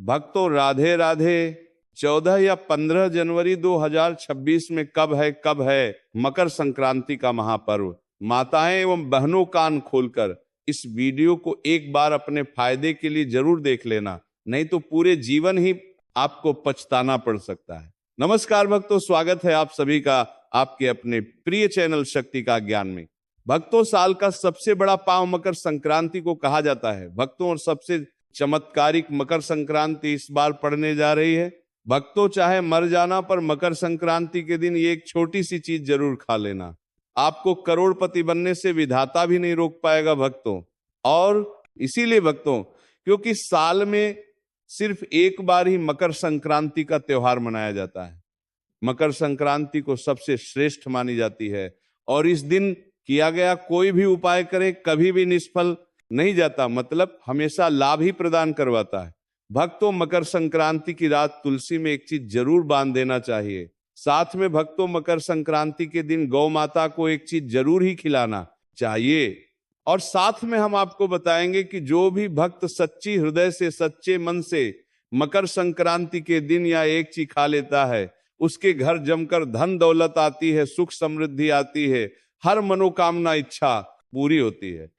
भक्तों राधे राधे। 14 या 15 जनवरी 2026 में कब है मकर संक्रांति का महापर्व। माताएं एवं बहनों कान खोलकर इस वीडियो को एक बार अपने फायदे के लिए जरूर देख लेना, नहीं तो पूरे जीवन ही आपको पछताना पड़ सकता है। नमस्कार भक्तों, स्वागत है आप सभी का आपके अपने प्रिय चैनल शक्ति का ज्ञान में। भक्तों, साल का सबसे बड़ा पाव मकर संक्रांति को कहा जाता है भक्तों, और सबसे चमत्कारिक मकर संक्रांति इस बार पड़ने जा रही है। भक्तों, चाहे मर जाना पर मकर संक्रांति के दिन ये एक छोटी सी चीज जरूर खा लेना। आपको करोड़पति बनने से विधाता भी नहीं रोक पाएगा भक्तों। और इसीलिए भक्तों, क्योंकि साल में सिर्फ एक बार ही मकर संक्रांति का त्योहार मनाया जाता है। मकर संक्रांति को सबसे श्रेष्ठ मानी जाती है और इस दिन किया गया कोई भी उपाय करे कभी भी निष्फल नहीं जाता, मतलब हमेशा लाभ ही प्रदान करवाता है। भक्तों, मकर संक्रांति की रात तुलसी में एक चीज जरूर बांध देना चाहिए। साथ में भक्तों, मकर संक्रांति के दिन गौ माता को एक चीज जरूर ही खिलाना चाहिए। और साथ में हम आपको बताएंगे कि जो भी भक्त सच्ची हृदय से सच्चे मन से मकर संक्रांति के दिन या एक चीज खा लेता है, उसके घर जमकर धन दौलत आती है, सुख समृद्धि आती है, हर मनोकामना इच्छा पूरी होती है।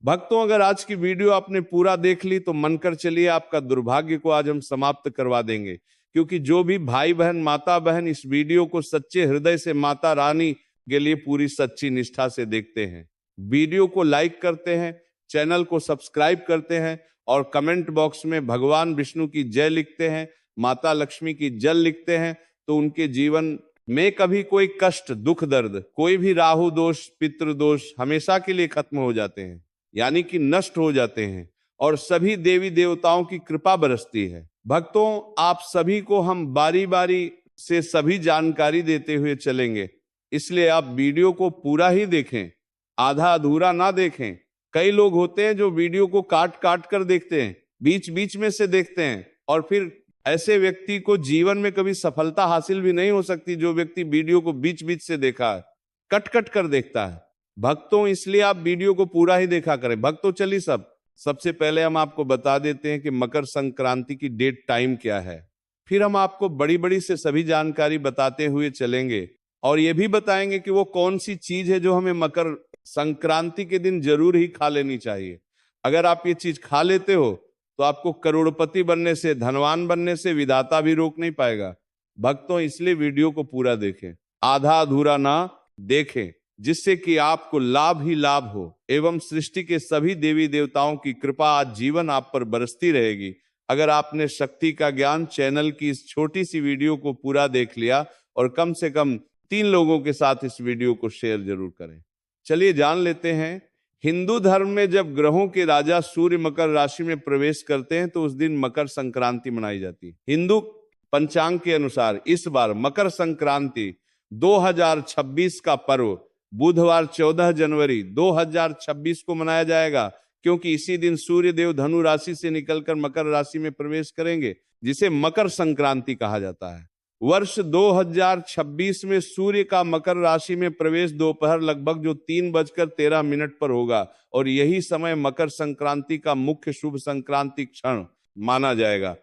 भक्तों, अगर आज की वीडियो आपने पूरा देख ली तो मनकर चलिए आपका दुर्भाग्य को आज हम समाप्त करवा देंगे, क्योंकि जो भी भाई बहन माता बहन इस वीडियो को सच्चे हृदय से माता रानी के लिए पूरी सच्ची निष्ठा से देखते हैं, वीडियो को लाइक करते हैं, चैनल को सब्सक्राइब करते हैं और कमेंट बॉक्स में भगवान विष्णु की जय लिखते हैं, माता लक्ष्मी की जय लिखते हैं, तो उनके जीवन में कभी कोई कष्ट दुख दर्द, कोई भी राहु दोष पितृ दोष हमेशा के लिए खत्म हो जाते हैं, यानी कि नष्ट हो जाते हैं और सभी देवी देवताओं की कृपा बरसती है। भक्तों, आप सभी को हम बारी बारी से सभी जानकारी देते हुए चलेंगे, इसलिए आप वीडियो को पूरा ही देखें, आधा अधूरा ना देखें। कई लोग होते हैं जो वीडियो को काट काट कर देखते हैं, बीच बीच में से देखते हैं, और फिर ऐसे व्यक्ति को जीवन में कभी सफलता हासिल भी नहीं हो सकती जो व्यक्ति वीडियो को बीच बीच से देखा है, कट कट कर देखता है। भक्तों, इसलिए आप वीडियो को पूरा ही देखा करें। भक्तों, चलिए सबसे पहले हम आपको बता देते हैं कि मकर संक्रांति की डेट टाइम क्या है, फिर हम आपको बड़ी बड़ी से सभी जानकारी बताते हुए चलेंगे और ये भी बताएंगे कि वो कौन सी चीज है जो हमें मकर संक्रांति के दिन जरूर ही खा लेनी चाहिए। अगर आप ये चीज खा लेते हो तो आपको करोड़पति बनने से, धनवान बनने से विधाता भी रोक नहीं पाएगा। भक्तों, इसलिए वीडियो को पूरा देखें, आधा अधूरा ना देखें, जिससे कि आपको लाभ ही लाभ हो एवं सृष्टि के सभी देवी देवताओं की कृपा आज जीवन आप पर बरसती रहेगी। अगर आपने शक्ति का ज्ञान चैनल की इस छोटी सी वीडियो को पूरा देख लिया और कम से कम 3 लोगों के साथ इस वीडियो को शेयर जरूर करें। चलिए जान लेते हैं, हिंदू धर्म में जब ग्रहों के राजा सूर्य मकर राशि में प्रवेश करते हैं तो उस दिन मकर संक्रांति मनाई जाती है। हिंदू पंचांग के अनुसार इस बार मकर संक्रांति 2026 का पर्व बुधवार 14 जनवरी 2026 को मनाया जाएगा, क्योंकि इसी दिन सूर्य देव धनु राशि से निकलकर मकर राशि में प्रवेश करेंगे, जिसे मकर संक्रांति कहा जाता है। वर्ष 2026 में सूर्य का मकर राशि में प्रवेश दोपहर लगभग जो 3:13 पर होगा और यही समय मकर संक्रांति का मुख्य शुभ संक्रांति क्षण माना जाएगा।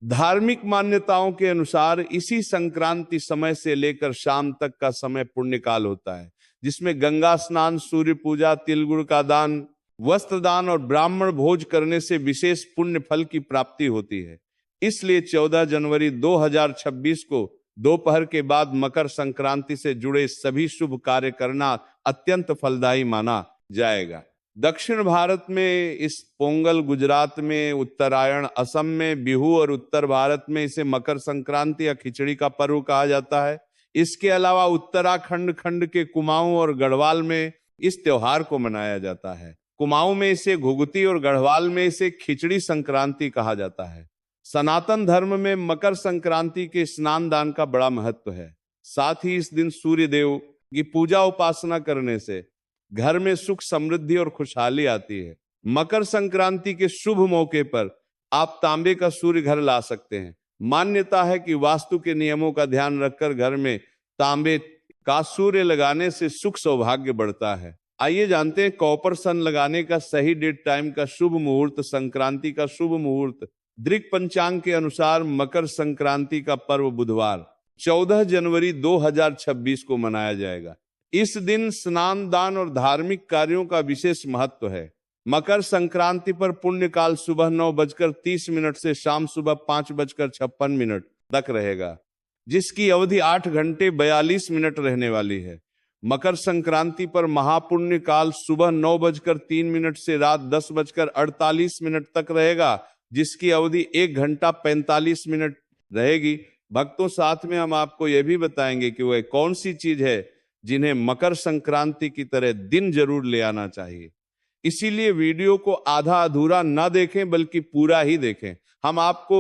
धार्मिक मान्यताओं के अनुसार इसी संक्रांति समय से लेकर शाम तक का समय पुण्य काल होता है, जिसमें गंगा स्नान, सूर्य पूजा, तिल गुड़ का दान, वस्त्र दान और ब्राह्मण भोज करने से विशेष पुण्य फल की प्राप्ति होती है। इसलिए 14 जनवरी 2026 को दोपहर के बाद मकर संक्रांति से जुड़े सभी शुभ कार्य करना अत्यंत फलदायी माना जाएगा। दक्षिण भारत में इस पोंगल, गुजरात में उत्तरायण, असम में बिहू और उत्तर भारत में इसे मकर संक्रांति या खिचड़ी का पर्व कहा जाता है। इसके अलावा उत्तराखंड खंड के कुमाऊं और गढ़वाल में इस त्योहार को मनाया जाता है। कुमाऊं में इसे घुघुती और गढ़वाल में इसे खिचड़ी संक्रांति कहा जाता है। सनातन धर्म में मकर संक्रांति के स्नान दान का बड़ा महत्व है। साथ ही इस दिन सूर्य देव की पूजा उपासना करने से घर में सुख समृद्धि और खुशहाली आती है। मकर संक्रांति के शुभ मौके पर आप तांबे का सूर्य घर ला सकते हैं। मान्यता है कि वास्तु के नियमों का ध्यान रखकर घर में तांबे का सूर्य लगाने से सुख सौभाग्य बढ़ता है। आइए जानते हैं कॉपर सन लगाने का सही डेट टाइम का शुभ मुहूर्त, संक्रांति का शुभ मुहूर्त दृक पंचांग के अनुसार मकर संक्रांति का पर्व बुधवार 14 जनवरी 2026 को मनाया जाएगा। इस दिन स्नान, दान और धार्मिक कार्यों का विशेष महत्व है। मकर संक्रांति पर पुण्य काल सुबह 9:30 से शाम सुबह 5:56 तक रहेगा, जिसकी अवधि 8 घंटे 42 मिनट रहने वाली है। मकर संक्रांति पर महापुण्य काल सुबह 9:03 से रात 10:48 तक रहेगा, जिसकी अवधि 1 घंटा 45 मिनट रहेगी। भक्तों, साथ में हम आपको यह भी बताएंगे कि वह कौन सी चीज है जिन्हें मकर संक्रांति की तरह दिन जरूर ले आना चाहिए। इसीलिए वीडियो को आधा अधूरा ना देखें, बल्कि पूरा ही देखें। हम आपको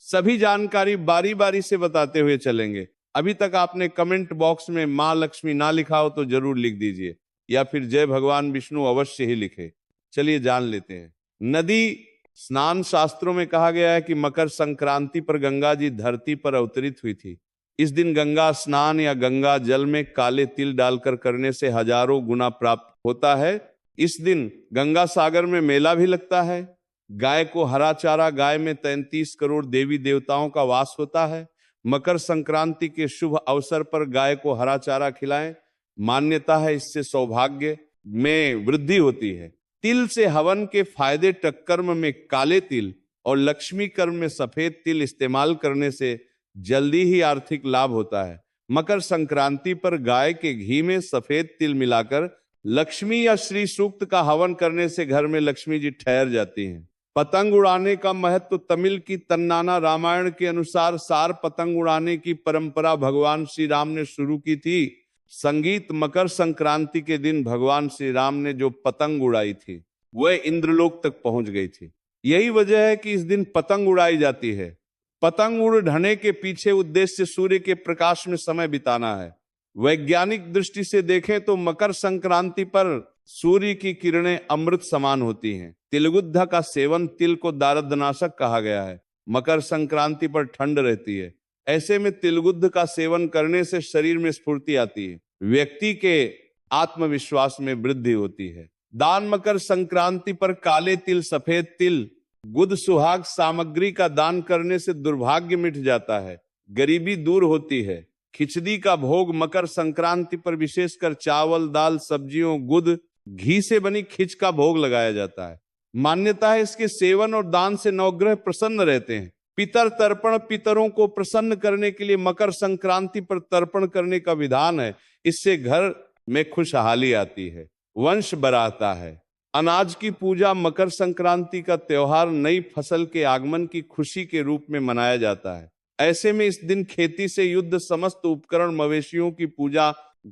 सभी जानकारी बारी बारी से बताते हुए चलेंगे। अभी तक आपने कमेंट बॉक्स में मां लक्ष्मी ना लिखा हो तो जरूर लिख दीजिए, या फिर जय भगवान विष्णु अवश्य ही लिखे। चलिए जान लेते हैं। नदी स्नान शास्त्रों में कहा गया है कि मकर संक्रांति पर गंगा जी धरती पर अवतरित हुई थी। इस दिन गंगा स्नान या गंगा जल में काले तिल डालकर करने से हजारों गुना प्राप्त होता है। इस दिन गंगा सागर में मेला भी लगता है। गाय को हरा चारा, गाय में 33 करोड़ देवी देवताओं का वास होता है। मकर संक्रांति के शुभ अवसर पर गाय को हरा चारा खिलाएं। मान्यता है इससे सौभाग्य में वृद्धि होती है। तिल से हवन के फायदे: टक्कर्म में काले तिल और लक्ष्मी कर्म में सफेद तिल इस्तेमाल करने से जल्दी ही आर्थिक लाभ होता है। मकर संक्रांति पर गाय के घी में सफेद तिल मिलाकर लक्ष्मी या श्री सूक्त का हवन करने से घर में लक्ष्मी जी ठहर जाती हैं। पतंग उड़ाने का महत्व: तमिल की तन्नाना रामायण के अनुसार सार पतंग उड़ाने की परंपरा भगवान श्री राम ने शुरू की थी। संगीत: मकर संक्रांति के दिन भगवान श्री राम ने जो पतंग उड़ाई थी वह इंद्रलोक तक पहुंच गई थी। यही वजह है कि इस दिन पतंग उड़ाई जाती है। पतंग उड़ ढहने के पीछे उद्देश्य सूर्य के प्रकाश में समय बिताना है। वैज्ञानिक दृष्टि से देखें तो मकर संक्रांति पर सूर्य की किरणें अमृत समान होती हैं। तिलगुद्ध का सेवन: तिल को दारदनाशक कहा गया है। मकर संक्रांति पर ठंड रहती है, ऐसे में तिलगुद्ध का सेवन करने से शरीर में स्फूर्ति आती है, व्यक्ति के आत्मविश्वास में वृद्धि होती है। दान: मकर संक्रांति पर काले तिल, सफेद तिल, गुद सुहाग सामग्री का दान करने से दुर्भाग्य मिट जाता है, गरीबी दूर होती है। खिचड़ी का भोग: मकर संक्रांति पर विशेषकर चावल, दाल, सब्जियों, गुद, घी से बनी खिच का भोग लगाया जाता है। मान्यता है इसके सेवन और दान से नवग्रह प्रसन्न रहते हैं। पितर तर्पण: पितरों को प्रसन्न करने के लिए मकर संक्रांति पर तर्पण करने का विधान है। इससे घर में खुशहाली आती है, वंश बढ़ता है। अनाज की पूजा: मकर संक्रांति का त्योहार नई फसल के आगमन की खुशी के रूप में मनाया जाता है। ऐसे में इस दिन खेती से युद्ध समस्त उपकरण, मवेशियों की पूजा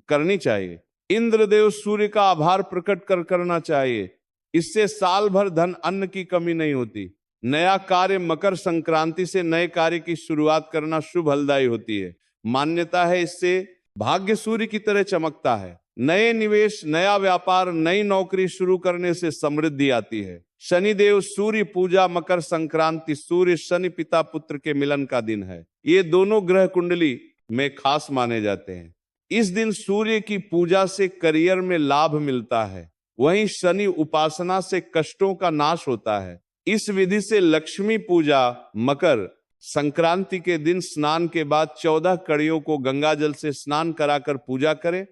करनी चाहिए। इंद्रदेव सूर्य का आभार प्रकट करना चाहिए, इससे साल भर धन अन्न की कमी नहीं होती। नया कार्य: मकर संक्रांति से नए कार्य की शुरुआत करना शुभ फलदायी होती है। मान्यता है इससे भाग्य सूर्य की तरह चमकता है। नए निवेश, नया व्यापार, नई नौकरी शुरू करने से समृद्धि आती है। शनिदेव सूर्य पूजा: मकर संक्रांति सूर्य शनि पिता पुत्र के मिलन का दिन है। ये दोनों ग्रह कुंडली में खास माने जाते हैं। इस दिन सूर्य की पूजा से करियर में लाभ मिलता है, वहीं शनि उपासना से कष्टों का नाश होता है। इस विधि से लक्ष्मी पूजा: मकर संक्रांति के दिन स्नान के बाद 14 कड़ियों को गंगा जल से स्नान कराकर पूजा करें।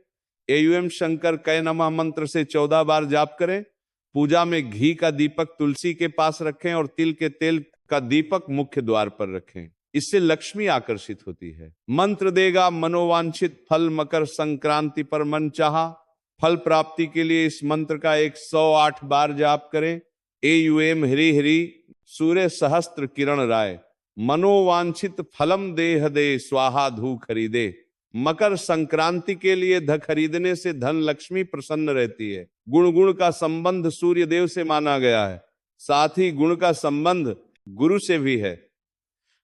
एयूएम शंकर कै नमः मंत्र से 14 बार जाप करें। पूजा में घी का दीपक तुलसी के पास रखें और तिल के तेल का दीपक मुख्य द्वार पर रखें, इससे लक्ष्मी आकर्षित होती है। मंत्र देगा मनोवांछित फल: मकर संक्रांति पर मन चाहा फल प्राप्ति के लिए इस मंत्र का 108 बार जाप करें। एयूएम हरि हरि सूर्य सहस्त्र किरण राय, मनोवांछित फलम देह दे स्वाहा धू खरीदे। मकर संक्रांति के लिए धन खरीदने से धन लक्ष्मी प्रसन्न रहती है। गुण का संबंध सूर्य देव से माना गया है, साथ ही गुण का संबंध गुरु से भी है।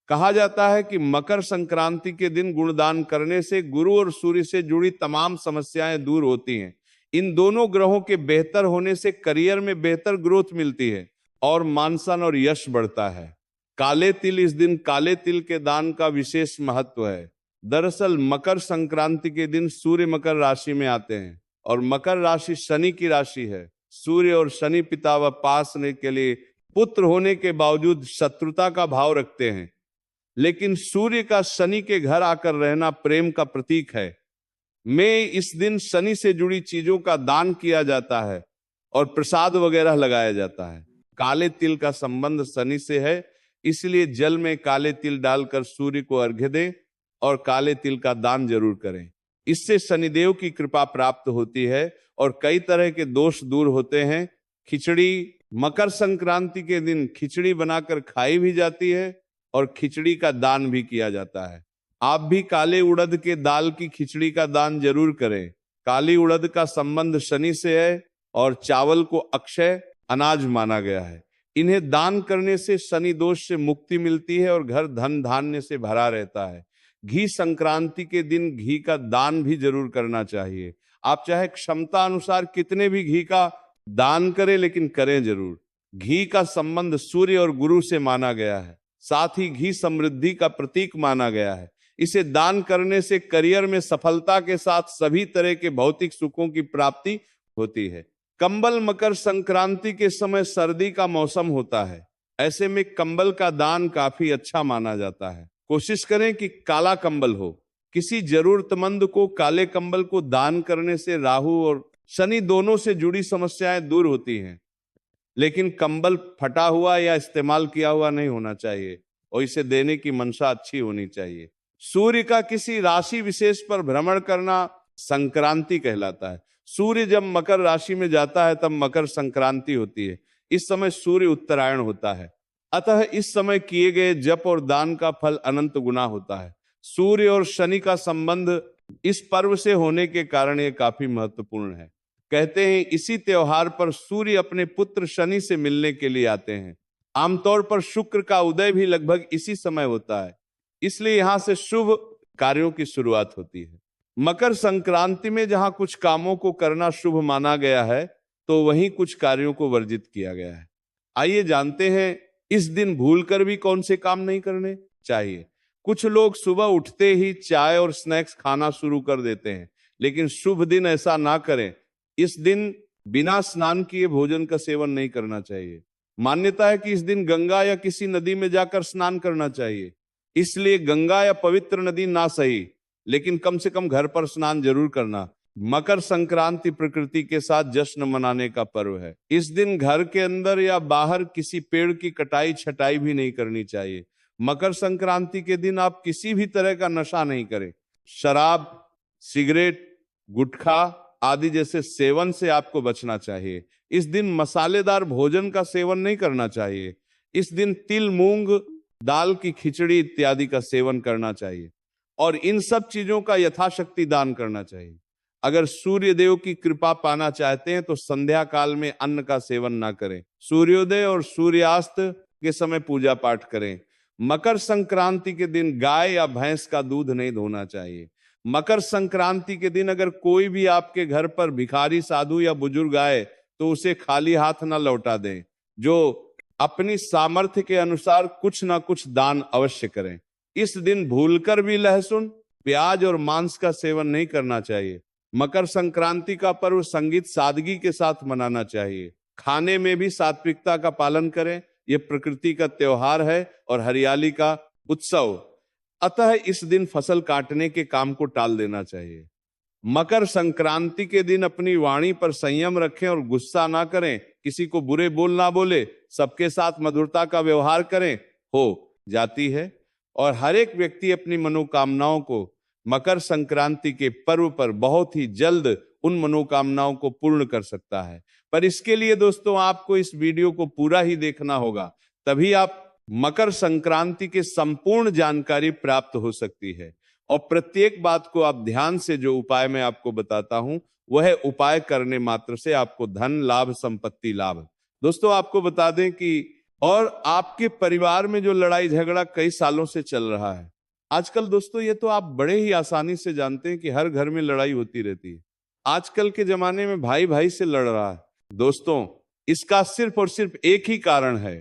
कहा जाता है कि मकर संक्रांति के दिन गुणदान करने से गुरु और सूर्य से जुड़ी तमाम समस्याएं दूर होती हैं। इन दोनों ग्रहों के बेहतर होने से करियर में बेहतर ग्रोथ मिलती है और मान सम्मान और यश बढ़ता है। काले तिल: इस दिन काले तिल के दान का विशेष महत्व है। दरअसल मकर संक्रांति के दिन सूर्य मकर राशि में आते हैं और मकर राशि शनि की राशि है। सूर्य और शनि पिता व पासने के लिए पुत्र होने के बावजूद शत्रुता का भाव रखते हैं। लेकिन सूर्य का शनि के घर आकर रहना प्रेम का प्रतीक है। में इस दिन शनि से जुड़ी चीजों का दान किया जाता है और प्रसाद वगैरह लगाया जाता है। काले तिल का संबंध शनि से है, इसलिए जल में काले तिल डालकर सूर्य को अर्घ्य दें और काले तिल का दान जरूर करें। इससे शनिदेव की कृपा प्राप्त होती है और कई तरह के दोष दूर होते हैं। खिचड़ी, मकर संक्रांति के दिन खिचड़ी बनाकर खाई भी जाती है और खिचड़ी का दान भी किया जाता है। आप भी काले उड़द के दाल की खिचड़ी का दान जरूर करें। काली उड़द का संबंध शनि से है और चावल को अक्षय अनाज माना गया है। इन्हें दान करने से शनि दोष से मुक्ति मिलती है और घर धन धान्य से भरा रहता है। घी संक्रांति के दिन घी का दान भी जरूर करना चाहिए। आप चाहे क्षमता अनुसार कितने भी घी का दान करें, लेकिन करें जरूर। घी का संबंध सूर्य और गुरु से माना गया है। साथ ही घी समृद्धि का प्रतीक माना गया है। इसे दान करने से करियर में सफलता के साथ सभी तरह के भौतिक सुखों की प्राप्ति होती है। कंबल, मकर संक्रांति के समय सर्दी का मौसम होता है, ऐसे में कंबल का दान काफी अच्छा माना जाता है। कोशिश करें कि काला कंबल हो। किसी जरूरतमंद को काले कंबल को दान करने से राहु और शनि दोनों से जुड़ी समस्याएं दूर होती हैं। लेकिन कंबल फटा हुआ या इस्तेमाल किया हुआ नहीं होना चाहिए और इसे देने की मंशा अच्छी होनी चाहिए। सूर्य का किसी राशि विशेष पर भ्रमण करना संक्रांति कहलाता है। सूर्य जब मकर राशि में जाता है तब मकर संक्रांति होती है। इस समय सूर्य उत्तरायण होता है, अतः इस समय किए गए जप और दान का फल अनंत गुना होता है। सूर्य और शनि का संबंध इस पर्व से होने के कारण यह काफी महत्वपूर्ण है। कहते हैं इसी त्योहार पर सूर्य अपने पुत्र शनि से मिलने के लिए आते हैं। आमतौर पर शुक्र का उदय भी लगभग इसी समय होता है, इसलिए यहां से शुभ कार्यों की शुरुआत होती है। मकर संक्रांति में जहां कुछ कामों को करना शुभ माना गया है, तो वहीं कुछ कार्यों को वर्जित किया गया है। आइए जानते हैं इस दिन भूलकर भी कौन से काम नहीं करने चाहिए। कुछ लोग सुबह उठते ही चाय और स्नैक्स खाना शुरू कर देते हैं, लेकिन शुभ दिन ऐसा ना करें। इस दिन बिना स्नान किए भोजन का सेवन नहीं करना चाहिए। मान्यता है कि इस दिन गंगा या किसी नदी में जाकर स्नान करना चाहिए, इसलिए गंगा या पवित्र नदी ना सही, लेकिन कम से कम घर पर स्नान जरूर करना। मकर संक्रांति प्रकृति के साथ जश्न मनाने का पर्व है। इस दिन घर के अंदर या बाहर किसी पेड़ की कटाई छटाई भी नहीं करनी चाहिए। मकर संक्रांति के दिन आप किसी भी तरह का नशा नहीं करें। शराब, सिगरेट, गुटखा आदि जैसे सेवन से आपको बचना चाहिए। इस दिन मसालेदार भोजन का सेवन नहीं करना चाहिए। इस दिन तिल, मूंग दाल की खिचड़ी इत्यादि का सेवन करना चाहिए और इन सब चीजों का यथाशक्ति दान करना चाहिए। अगर सूर्य देव की कृपा पाना चाहते हैं तो संध्या काल में अन्न का सेवन ना करें। सूर्योदय और सूर्यास्त के समय पूजा पाठ करें। मकर संक्रांति के दिन गाय या भैंस का दूध नहीं धोना चाहिए। मकर संक्रांति के दिन अगर कोई भी आपके घर पर भिखारी, साधु या बुजुर्ग आए तो उसे खाली हाथ ना लौटा दें। जो अपनी सामर्थ्य के अनुसार कुछ ना कुछ दान अवश्य करें। इस दिन भूलकर भी लहसुन, प्याज और मांस का सेवन नहीं करना चाहिए। मकर संक्रांति का पर्व संगीत सादगी के साथ मनाना चाहिए। खाने में भी सात्विकता का पालन करें। यह प्रकृति का त्योहार है और हरियाली का उत्सव, अतः इस दिन फसल काटने के काम को टाल देना चाहिए। मकर संक्रांति के दिन अपनी वाणी पर संयम रखें और गुस्सा ना करें। किसी को बुरे बोल ना बोले, सबके साथ मधुरता का व्यवहार करें। हो जाती है और हर एक व्यक्ति अपनी मनोकामनाओं को मकर संक्रांति के पर्व पर बहुत ही जल्द उन मनोकामनाओं को पूर्ण कर सकता है। पर इसके लिए दोस्तों आपको इस वीडियो को पूरा ही देखना होगा, तभी आप मकर संक्रांति की संपूर्ण जानकारी प्राप्त हो सकती है। और प्रत्येक बात को आप ध्यान से, जो उपाय मैं आपको बताता हूं, वह उपाय करने मात्र से आपको धन लाभ, संपत्ति लाभ। दोस्तों आपको बता दें कि और आपके परिवार में जो लड़ाई झगड़ा कई सालों से चल रहा है, आजकल दोस्तों ये तो आप बड़े ही आसानी से जानते हैं कि हर घर में लड़ाई होती रहती है। आजकल के जमाने में भाई भाई से लड़ रहा है। दोस्तों इसका सिर्फ और सिर्फ एक ही कारण है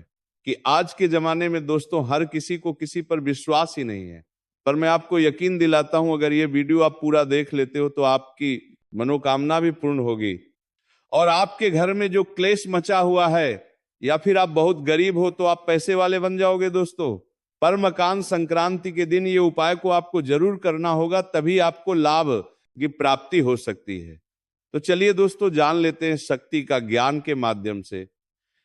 कि आज के जमाने में दोस्तों हर किसी को किसी पर विश्वास ही नहीं है। पर मैं आपको यकीन दिलाता हूं, अगर ये वीडियो आप पूरा देख लेते हो तो आपकी मनोकामना भी पूर्ण होगी। और आपके घर में जो क्लेश मचा हुआ है, या फिर आप बहुत गरीब हो तो आप पैसे वाले बन जाओगे दोस्तों। पर मकर संक्रांति के दिन ये उपाय को आपको जरूर करना होगा, तभी आपको लाभ की प्राप्ति हो सकती है। तो चलिए दोस्तों जान लेते हैं शक्ति का ज्ञान के माध्यम से।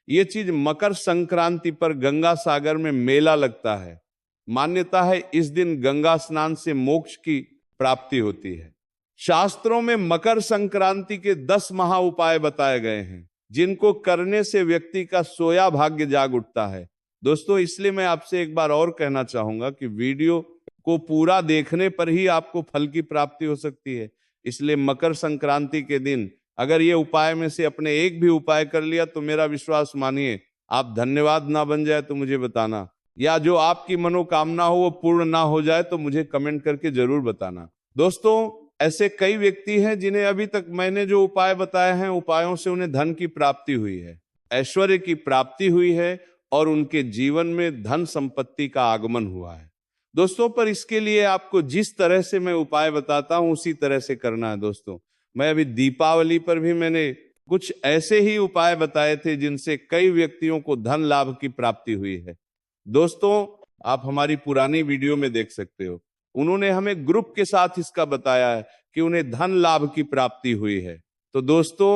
ये चीज मकर संक्रांति पर गंगा सागर में मेला लगता है। मान्यता है इस दिन गंगा स्नान से मोक्ष की प्राप्ति होती है। शास्त्रों में मकर संक्रांति के 10 महा उपाय बताए गए हैं, जिनको करने से व्यक्ति का सोया भाग्य जाग उठता है। दोस्तों इसलिए मैं आपसे एक बार और कहना चाहूंगा कि वीडियो को पूरा देखने पर ही आपको फल की प्राप्ति हो सकती है। इसलिए मकर संक्रांति के दिन अगर ये उपाय में से अपने एक भी उपाय कर लिया तो मेरा विश्वास मानिए, आप धन्यवाद ना बन जाए तो मुझे बताना, या जो आपकी मनोकामना हो वो पूर्ण ना हो जाए तो मुझे कमेंट करके जरूर बताना। दोस्तों ऐसे कई व्यक्ति हैं जिन्हें अभी तक मैंने जो उपाय बताए हैं, उपायों से उन्हें धन की प्राप्ति हुई है, ऐश्वर्य की प्राप्ति हुई है और उनके जीवन में धन संपत्ति का आगमन हुआ है। दोस्तों पर इसके लिए आपको जिस तरह से मैं उपाय बताता हूं उसी तरह से करना है। दोस्तों मैं अभी दीपावली पर भी मैंने कुछ ऐसे ही उपाय बताए थे जिनसे कई व्यक्तियों को धन लाभ की प्राप्ति हुई है। दोस्तों आप हमारी पुरानी वीडियो में देख सकते हो, उन्होंने हमें ग्रुप के साथ इसका बताया है कि उन्हें धन लाभ की प्राप्ति हुई है। तो दोस्तों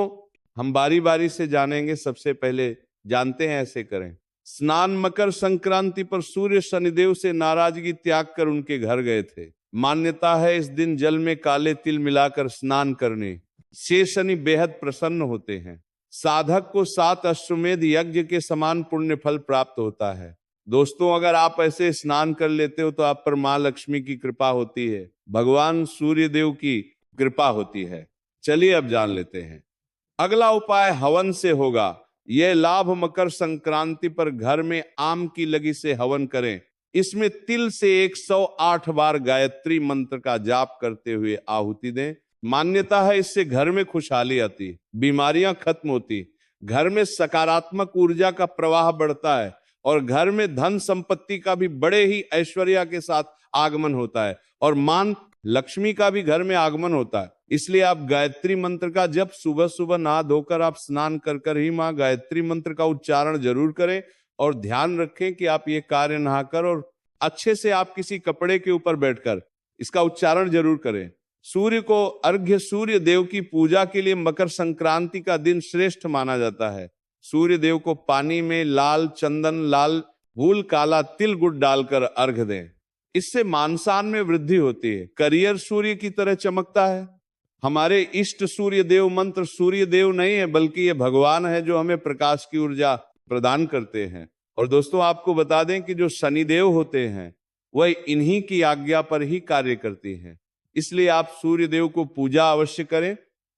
हम बारी बारी से जानेंगे। सबसे पहले जानते हैं ऐसे करें। स्नान मकर संक्रांति पर सूर्य शनिदेव से नाराजगी त्याग कर उनके घर गए थे। मान्यता है इस दिन जल में काले तिल मिलाकर स्नान करने से शनि बेहद प्रसन्न होते हैं। साधक को 7 अश्वमेध यज्ञ के समान पुण्य फल प्राप्त होता है। दोस्तों अगर आप ऐसे स्नान कर लेते हो तो आप पर मां लक्ष्मी की कृपा होती है, भगवान सूर्य देव की कृपा होती है। चलिए अब जान लेते हैं। अगला उपाय हवन से होगा। यह लाभ मकर संक्रांति पर घर में आम की लगी से हवन करें। इसमें तिल से 108 बार गायत्री मंत्र का जाप करते हुए आहुति दें। मान्यता है इससे घर में खुशहाली आती, बीमारियां खत्म होती, घर में सकारात्मक ऊर्जा का प्रवाह बढ़ता है और घर में धन संपत्ति का भी बड़े ही ऐश्वर्य के साथ आगमन होता है और मां लक्ष्मी का भी घर में आगमन होता है। इसलिए आप गायत्री मंत्र का जब सुबह सुबह नहा धोकर आप स्नान कर कर ही मां गायत्री मंत्र का उच्चारण जरूर करें और ध्यान रखें कि आप ये कार्य नहाकर और अच्छे से आप किसी कपड़े के ऊपर बैठकर इसका उच्चारण जरूर करें। सूर्य को अर्घ्य, सूर्य देव की पूजा के लिए मकर संक्रांति का दिन श्रेष्ठ माना जाता है। सूर्य देव को पानी में लाल चंदन, लाल फूल, काला तिल, गुड़ डालकर अर्घ दें। इससे मानसान में वृद्धि होती है, करियर सूर्य की तरह चमकता है। हमारे इष्ट सूर्य देव मंत्र सूर्य देव नहीं है बल्कि ये भगवान है जो हमें प्रकाश की ऊर्जा प्रदान करते हैं। और दोस्तों आपको बता दें कि जो शनिदेव होते हैं वह इन्हीं की आज्ञा पर ही कार्य करती हैं। इसलिए आप सूर्य देव को पूजा अवश्य करें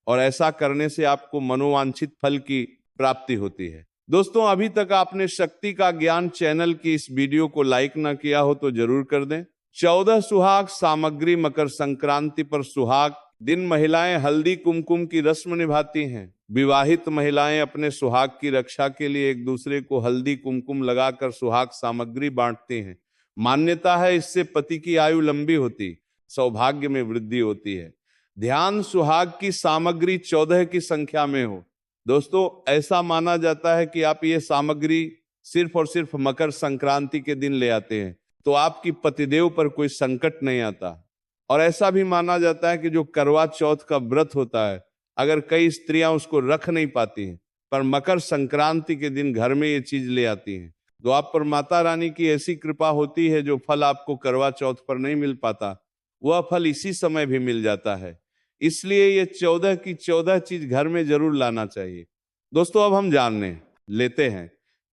और ऐसा करने से आपको मनोवांछित फल की प्राप्ति होती है। दोस्तों अभी तक आपने शक्ति का ज्ञान चैनल की इस वीडियो को लाइक ना किया हो तो जरूर कर दें। 14 सुहाग सामग्री। मकर संक्रांति पर सुहाग दिन महिलाएं हल्दी कुमकुम की रस्म निभाती हैं। विवाहित महिलाएं अपने सुहाग की रक्षा के लिए एक दूसरे को हल्दी कुमकुम लगाकर सुहाग सामग्री बांटती हैं। मान्यता है इससे पति की आयु लंबी होती, सौभाग्य में वृद्धि होती है। ध्यान सुहाग की सामग्री 14 की संख्या में हो। दोस्तों ऐसा माना जाता है कि आप ये सामग्री सिर्फ और सिर्फ मकर संक्रांति के दिन ले आते हैं तो आपकी पतिदेव पर कोई संकट नहीं आता। और ऐसा भी माना जाता है कि जो करवा चौथ का व्रत होता है, अगर कई स्त्रियां उसको रख नहीं पाती हैं पर मकर संक्रांति के दिन घर में ये चीज ले आती हैं तो आप पर माता रानी की ऐसी कृपा होती है, जो फल आपको करवा चौथ पर नहीं मिल पाता वह फल इसी समय भी मिल जाता है। इसलिए ये 14 की 14 चीज घर में जरूर लाना चाहिए। दोस्तों अब हम जानने लेते हैं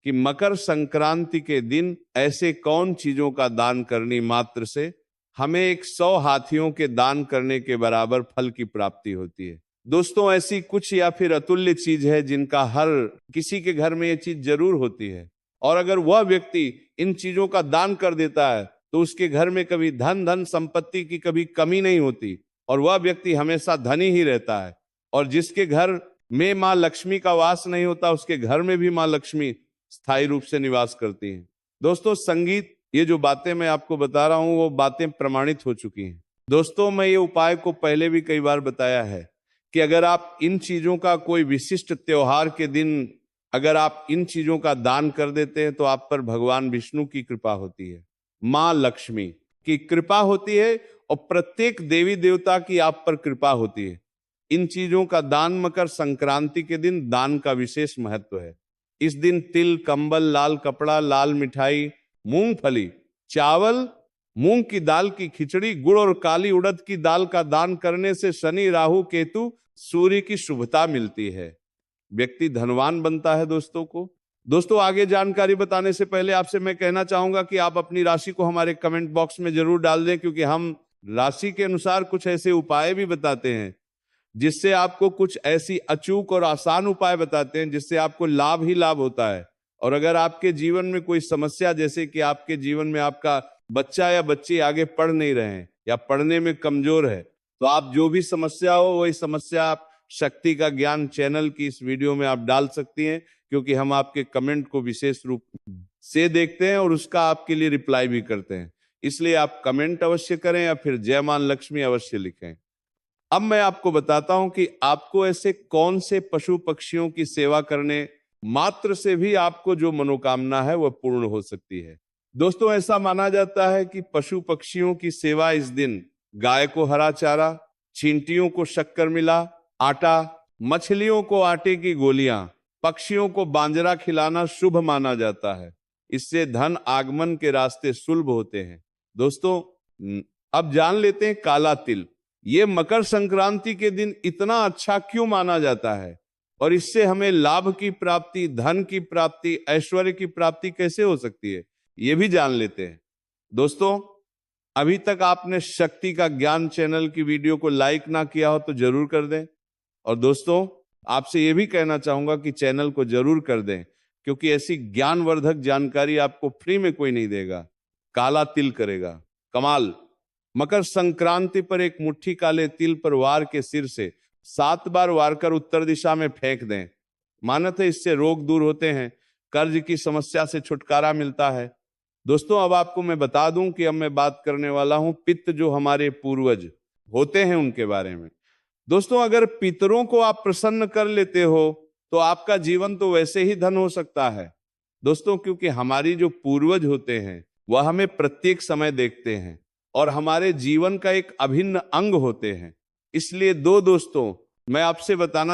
कि मकर संक्रांति के दिन ऐसे कौन चीजों का दान करने मात्र से हमें 100 हाथियों के दान करने के बराबर फल की प्राप्ति होती है। दोस्तों ऐसी कुछ या फिर अतुल्य चीज है जिनका हर किसी के घर में ये चीज जरूर होती है और अगर वह व्यक्ति इन चीजों का दान कर देता है तो उसके घर में कभी धन संपत्ति की कभी कमी नहीं होती और वह व्यक्ति हमेशा धनी ही रहता है। और जिसके घर में मां लक्ष्मी का वास नहीं होता उसके घर में भी मां लक्ष्मी स्थायी रूप से निवास करती हैं। दोस्तों संगीत, ये जो बातें मैं आपको बता रहा हूं वो बातें प्रमाणित हो चुकी हैं। दोस्तों मैं ये उपाय को पहले भी कई बार बताया है कि अगर आप इन चीजों का कोई विशिष्ट त्योहार के दिन अगर आप इन चीजों का दान कर देते हैं तो आप पर भगवान विष्णु की कृपा होती है, मां लक्ष्मी की कृपा होती है और प्रत्येक देवी देवता की आप पर कृपा होती है। इन चीजों का दान मकर संक्रांति के दिन दान का विशेष महत्व है। इस दिन तिल, कंबल, लाल कपड़ा, लाल मिठाई, मूंगफली, चावल, मूंग की दाल की खिचड़ी, गुड़ और काली उड़द की दाल का दान करने से शनि, राहु, केतु, सूर्य की शुभता मिलती है, व्यक्ति धनवान बनता है। दोस्तों आगे जानकारी बताने से पहले आपसे मैं कहना चाहूंगा कि आप अपनी राशि को हमारे कमेंट बॉक्स में जरूर डाल दें, क्योंकि हम राशि के अनुसार कुछ ऐसे उपाय भी बताते हैं जिससे आपको, कुछ ऐसी अचूक और आसान उपाय बताते हैं जिससे आपको लाभ ही लाभ होता है। और अगर आपके जीवन में कोई समस्या, जैसे कि आपके जीवन में आपका बच्चा या बच्ची आगे पढ़ नहीं रहे हैं या पढ़ने में कमजोर है, तो आप जो भी समस्या हो वही समस्या आप शक्ति का ज्ञान चैनल की इस वीडियो में आप डाल सकती हैं, क्योंकि हम आपके कमेंट को विशेष रूप से देखते हैं और उसका आपके लिए रिप्लाई भी करते हैं। इसलिए आप कमेंट अवश्य करें या फिर जय मां लक्ष्मी अवश्य लिखें। अब मैं आपको बताता हूं कि आपको ऐसे कौन से पशु पक्षियों की सेवा करने मात्र से भी आपको जो मनोकामना है वह पूर्ण हो सकती है। दोस्तों ऐसा माना जाता है कि पशु पक्षियों की सेवा इस दिन गाय को हरा चारा, चींटियों को शक्कर मिला आटा, मछलियों को आटे की गोलियां, पक्षियों को बांजरा खिलाना शुभ माना जाता है। इससे धन आगमन के रास्ते सुलभ होते हैं। दोस्तों अब जान लेते हैं काला तिल, ये मकर संक्रांति के दिन इतना अच्छा क्यों माना जाता है और इससे हमें लाभ की प्राप्ति, धन की प्राप्ति, ऐश्वर्य की प्राप्ति कैसे हो सकती है, ये भी जान लेते हैं। दोस्तों अभी तक आपने शक्ति का ज्ञान चैनल की वीडियो को लाइक ना किया हो तो जरूर कर दें, और दोस्तों आपसे यह भी कहना चाहूंगा कि चैनल को जरूर कर दें, क्योंकि ऐसी ज्ञानवर्धक जानकारी आपको फ्री में कोई नहीं देगा। काला तिल करेगा कमाल। मकर संक्रांति पर एक मुट्ठी काले तिल पर वार के सिर से 7 बार वार कर उत्तर दिशा में फेंक दें। मानत है इससे रोग दूर होते हैं, कर्ज की समस्या से छुटकारा मिलता है। दोस्तों अब आपको मैं बता दूं कि अब मैं बात करने वाला हूं पितृ, जो हमारे पूर्वज होते हैं उनके बारे में। दोस्तों अगर पितरों को आप प्रसन्न कर लेते हो तो आपका जीवन तो वैसे ही धन हो सकता है। दोस्तों क्योंकि हमारी जो पूर्वज होते हैं वह हमें प्रत्येक समय देखते हैं और हमारे जीवन का एक अभिन्न अंग होते हैं। इसलिए दोस्तों मैं आपसे बताना